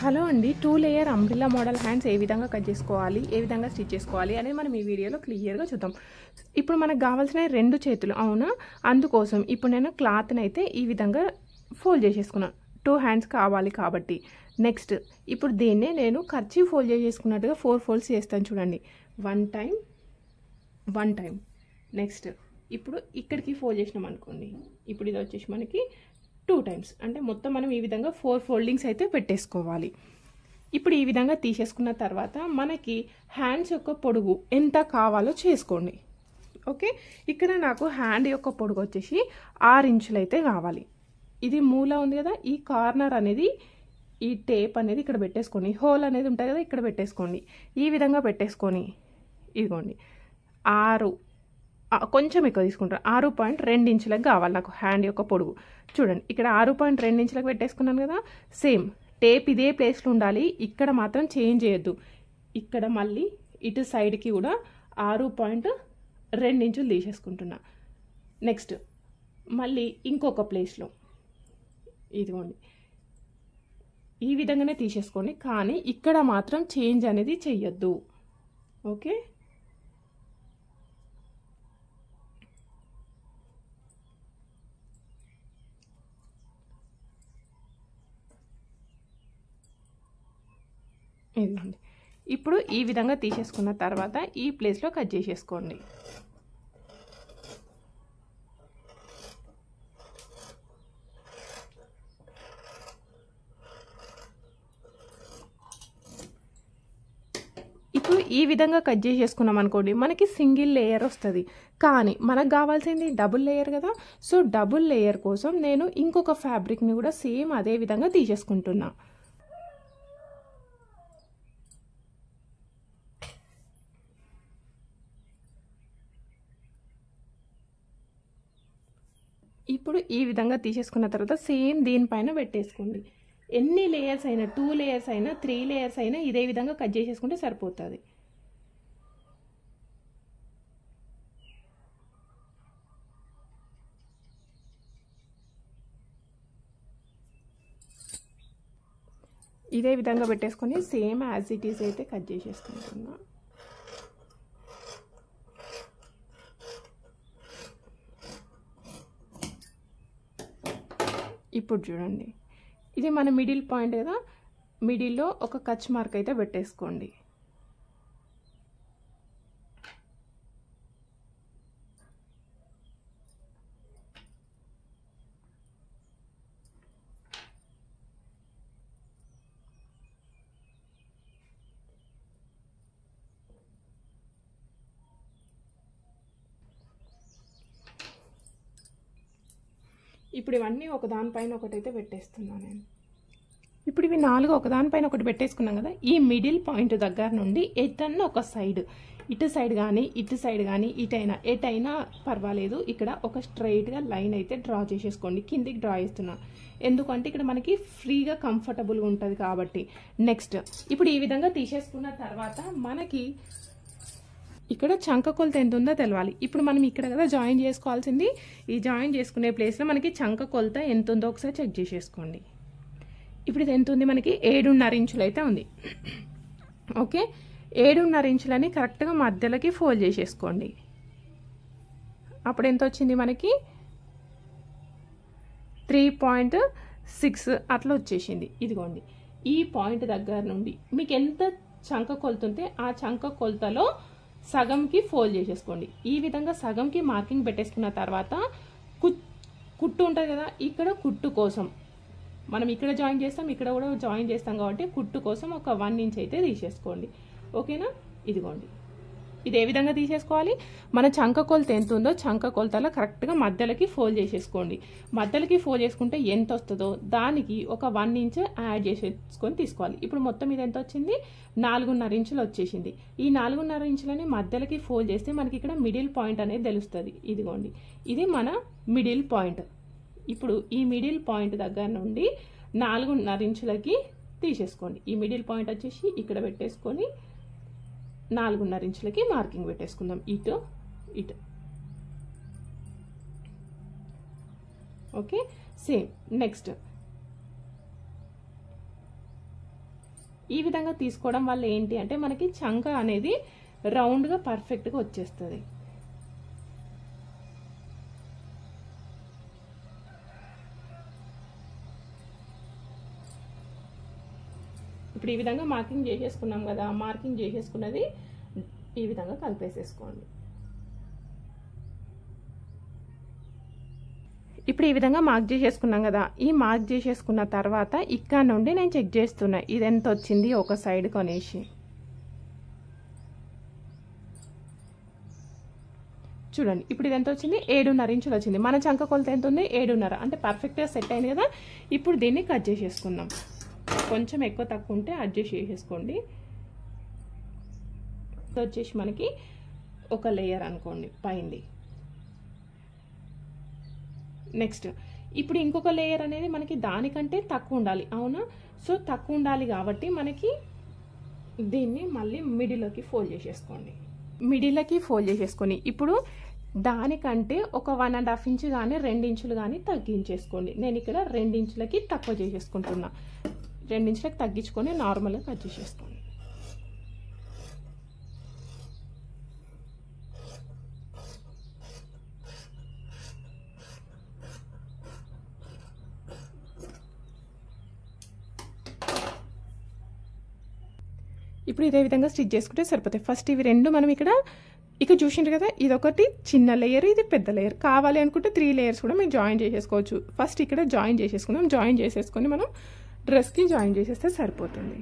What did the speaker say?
Hello అండి, 2 layer umbrella model hands ఏ విధంగా cut చేసుకోవాలి, ఏ విధంగా స్టిచ్ చేసుకోవాలి అనేది మనం ఈ వీడియోలో క్లియర్గా చూద్దాం. ఇప్పుడు మనకు కావాల్సిన 2 చేతులు అవునా, అందుకోసం ఇప్పుడు నేను క్లాత్ని అయితే ఈ విధంగా ఫోల్డ్ చేసేసుకున్నాను. 2 హ్యాండ్స్ కావాలి కాబట్టి నెక్స్ట్ ఇప్పుడు దీన్నే నేను కర్చీఫ్ ఫోల్డ్ చేసుకున్నట్టుగా 4 ఫోల్డ్స్ చేస్తాను చూడండి. 1 టైం నెక్స్ట్ ఇప్పుడు ఇక్కడికి ఫోల్డ్ చేసినాం అనుకోండి. ఇప్పుడు ఇది వచ్చేసి మనకి 2 టైమ్స్, అంటే మొత్తం మనం ఈ విధంగా 4 ఫోల్డింగ్స్ అయితే పెట్టేసుకోవాలి. ఇప్పుడు ఈ విధంగా తీసేసుకున్న తర్వాత మనకి హ్యాండ్స్ యొక్క పొడుగు ఎంత కావాలో చేసుకోండి. ఓకే, ఇక్కడ నాకు హ్యాండ్ యొక్క పొడుగు వచ్చేసి 6 ఇంచులు అయితే కావాలి. ఇది మూల ఉంది కదా, ఈ కార్నర్ అనేది ఈ టేప్ అనేది ఇక్కడ పెట్టేసుకోండి. హోల్ అనేది ఉంటుంది కదా, ఇక్కడ పెట్టేసుకోండి. ఈ విధంగా పెట్టేసుకొని ఇదిగోండి 6, కొంచెం ఎక్కువ తీసుకుంటాను, 6.2 ఇంచులకు కావాలి నాకు హ్యాండ్ యొక్క పొడుగు. చూడండి ఇక్కడ 6.2 ఇంచులకు పెట్టేసుకున్నాను కదా. సేమ్ టేప్ ఇదే ప్లేస్లో ఉండాలి, ఇక్కడ మాత్రం చేంజ్ చేయొద్దు. ఇక్కడ మళ్ళీ ఇటు సైడ్కి కూడా 6.2 ఇంచులు తీసేసుకుంటున్నా. నెక్స్ట్ మళ్ళీ ఇంకొక ప్లేస్లో ఇదిగోండి ఈ విధంగానే తీసేసుకోండి, కానీ ఇక్కడ మాత్రం చేంజ్ అనేది చెయ్యొద్దు. ఓకే, ఇదిగోండి ఇప్పుడు ఈ విధంగా తీసేసుకున్న తర్వాత ఈ ప్లేస్లో కట్ చేసేసుకోండి. ఇప్పుడు ఈ విధంగా కట్ చేసేసుకున్నాం అనుకోండి, మనకి సింగిల్ లేయర్ వస్తుంది. కానీ మనకు కావాల్సింది డబుల్ లేయర్ కదా. సో డబుల్ లేయర్ కోసం నేను ఇంకొక ఫ్యాబ్రిక్ని కూడా సేమ్ అదే విధంగా తీసేసుకుంటున్నా. ఇప్పుడు ఈ విధంగా తీసేసుకున్న తర్వాత సేమ్ దీనిపైన పెట్టేసుకోండి. ఎన్ని లేయర్స్ అయినా 2 లేయర్స్ అయినా 3 లేయర్స్ అయినా ఇదే విధంగా కట్ చేసేసుకుంటే సరిపోతుంది. ఇదే విధంగా పెట్టేసుకొని సేమ్ యాజ్ ఇట్ ఈస్ అయితే కట్ చేసేసుకుంటున్నా. ఇప్పుడు చూడండి ఇది మన మిడిల్ పాయింట్ కదా, మిడిల్లో ఒక కచ్ మార్క్ అయితే పెట్టేసుకోండి. ఇప్పుడు ఇవన్నీ ఒకదానిపైన ఒకటైతే పెట్టేస్తున్నాను నేను. ఇప్పుడు ఇవి 4 ఒకదానిపైన ఒకటి పెట్టేసుకున్నాం కదా. ఈ మిడిల్ పాయింట్ దగ్గర నుండి ఎటన్నా ఒక సైడ్, ఇటు సైడ్ కానీ ఇటు సైడ్ కానీ ఎటైనా పర్వాలేదు, ఇక్కడ ఒక స్ట్రైట్గా లైన్ అయితే డ్రా చేసేసుకోండి. కిందికి డ్రా చేస్తున్నా ఎందుకంటే ఇక్కడ మనకి ఫ్రీగా కంఫర్టబుల్గా ఉంటుంది కాబట్టి. నెక్స్ట్ ఇప్పుడు ఈ విధంగా తీసేసుకున్న తర్వాత మనకి ఇక్కడ చంక కొలత ఎంత ఉందో తెలవాలి. ఇప్పుడు మనం ఇక్కడ కదా జాయిన్ చేసుకోవాల్సింది, ఈ జాయిన్ చేసుకునే ప్లేస్లో మనకి చంక కొలత ఎంత ఉందో ఒకసారి చెక్ చేసేసుకోండి. ఇప్పుడు ఇది ఎంత ఉంది, మనకి 7.5 ఇంచులు అయితే ఉంది. ఓకే, 7.5 ఇంచులని కరెక్ట్గా మధ్యలోకి ఫోల్డ్ చేసేసుకోండి. అప్పుడు ఎంత వచ్చింది మనకి 3.6 అట్లా వచ్చేసింది. ఇదిగోండి ఈ పాయింట్ దగ్గర నుండి మీకు ఎంత చంక కొలుతుంటే ఆ చంక కొలతలో సగంకి ఫోల్డ్ చేసేసుకోండి. ఈ విధంగా సగంకి మార్కింగ్ పెట్టేసుకున్న తర్వాత కుట్టు ఉంటుంది కదా, ఇక్కడ కుట్టు కోసం మనం ఇక్కడ జాయిన్ చేస్తాం, ఇక్కడ కూడా జాయిన్ చేస్తాం కాబట్టి కుట్టు కోసం ఒక 1 ఇంచ్ అయితే తీసేసుకోండి. ఓకేనా, ఇదిగోండి ఇది ఏ విధంగా తీసేసుకోవాలి, మన చంక కొలత ఎంత ఉందో చంక కొలతలో కరెక్ట్గా మధ్యలోకి ఫోల్డ్ చేసేసుకోండి. మధ్యలోకి ఫోల్డ్ చేసుకుంటే ఎంత వస్తుందో దానికి ఒక 1 ఇంచ్ యాడ్ చేసేసుకొని తీసుకోవాలి. ఇప్పుడు మొత్తం ఇది ఎంత వచ్చింది, 4.5 ఇంచులు వచ్చేసింది. ఈ 4.5 ఇంచులని మధ్యలోకి ఫోల్డ్ చేస్తే మనకి ఇక్కడ మిడిల్ పాయింట్ అనేది తెలుస్తుంది. ఇదిగోండి ఇది మన మిడిల్ పాయింట్. ఇప్పుడు ఈ మిడిల్ పాయింట్ దగ్గర నుండి 4.5 ఇంచులకి తీసేసుకోండి. ఈ మిడిల్ పాయింట్ వచ్చేసి ఇక్కడ పెట్టేసుకొని 4.5 ఇంచులకి మార్కింగ్ పెట్టేసుకుందాం ఇటు ఇటు. ఓకే, సేమ్ నెక్స్ట్ ఈ విధంగా తీసుకోవడం వల్ల ఏంటి అంటే మనకి చంక అనేది రౌండ్గా పర్ఫెక్ట్గా వచ్చేస్తుంది. ఇప్పుడు ఈ విధంగా మార్కింగ్ చేసేసుకున్నాం కదా, మార్కింగ్ చేసేసుకున్నది ఈ విధంగా కలిపేసేసుకోండి. ఇప్పుడు ఈ విధంగా మార్క్ చేసేసుకున్నాం కదా, ఈ మార్క్ చేసేసుకున్న తర్వాత ఇక్కడ నుండి నేను చెక్ చేస్తున్నా ఇది ఎంత వచ్చింది ఒక సైడ్ కొనేసి. చూడండి ఇప్పుడు ఇది ఎంత వచ్చింది, 7.5 ఇంచులు వచ్చింది. మన చంక కొలత ఎంత ఉంది, 7.5. అంటే పర్ఫెక్ట్గా సెట్ అయింది కదా. ఇప్పుడు దీన్ని కట్ చేసేసుకుందాం. కొంచెం ఎక్కువ తక్కువ ఉంటే అడ్జస్ట్ చేసేసుకోండి. వచ్చేసి మనకి ఒక లేయర్ అనుకోండి పైంది. నెక్స్ట్ ఇప్పుడు ఇంకొక లేయర్ అనేది మనకి దానికంటే తక్కువ ఉండాలి, అవునా? సో తక్కువ ఉండాలి కాబట్టి మనకి దీన్ని మళ్ళీ మిడిల్లోకి ఫోల్డ్ చేసేసుకోండి. మిడిల్లోకి ఫోల్డ్ చేసేసుకొని ఇప్పుడు దానికంటే ఒక 1.5 ఇంచు కానీ 2 ఇంచులు కానీ తగ్గించేసుకోండి. నేను ఇక్కడ 2 ఇంచులకి తక్కువ చేసేసుకుంటున్నా. 2 ఇంచులకి తగ్గించుకొని నార్మల్గా కట్ చేసేసుకోండి. ఇప్పుడు ఇదే విధంగా స్టిచ్ చేసుకుంటే సరిపోతాయి. ఫస్ట్ ఇవి రెండు మనం ఇక్కడ చూసిండ్రు కదా, ఇదొకటి చిన్న లేయర్, ఇది పెద్ద లేయర్. కావాలి అనుకుంటే 3 లేయర్స్ కూడా మీరు జాయిన్ చేసేసుకోవచ్చు. ఫస్ట్ ఇక్కడ జాయిన్ చేసేసుకుందాం. జాయిన్ చేసేసుకొని మనం డ్రెస్కి జాయిన్ చేసేస్తే సరిపోతుంది.